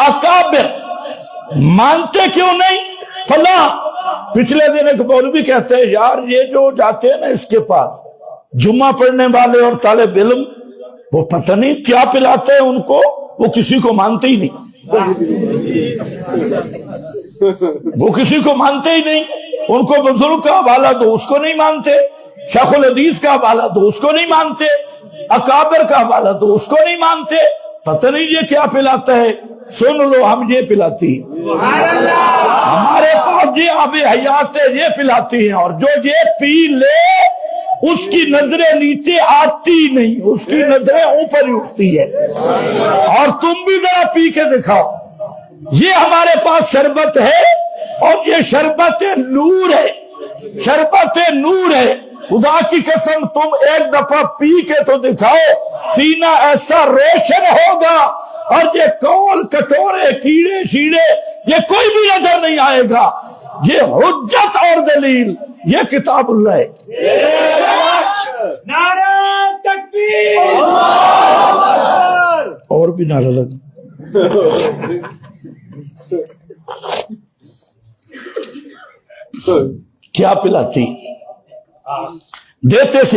अकाबिर मानते क्यों नहीं? फला पिछले दिन एक मौलवी कहते हैं यार ये जो जाते हैं ना इसके पास जुम्मा पढ़ने वाले और तालिब इल्म, वो पता नहीं क्या पिलाते हैं उनको, वो किसी को मानते ही नहीं, वो किसी को मानते ही नहीं। उनको बुजुर्ग का हवाला दो उसको नहीं मानते, शेखुल हदीस का हवाला दो उसको नहीं मानते, अकाबिर का हवाला दो उसको नहीं मानते। पता नहीं ये क्या पिलाता है, सुन लो हम ये पिलाती हमारे पास ये आबे हयात है, ये पिलाती है, और जो ये पी ले उसकी नजरें नीचे आती नहीं, उसकी नजरें ऊपर ही उठती है। और तुम भी जरा पी के दिखाओ, ये हमारे पास शरबत है और ये शरबत नूर है, शरबत नूर है। खुदा की कसम तुम एक दफा पी के तो दिखाओ, सीना ऐसा रोशन होगा और ये कौल कटोरे कीड़े शीड़े ये कोई भी नजर नहीं आएगा। ये हुज्जत और दलील, ये किताबुल्लाह है। नारा तकबीर, और भी नारा लगा। क्या पिलाती, देते थे।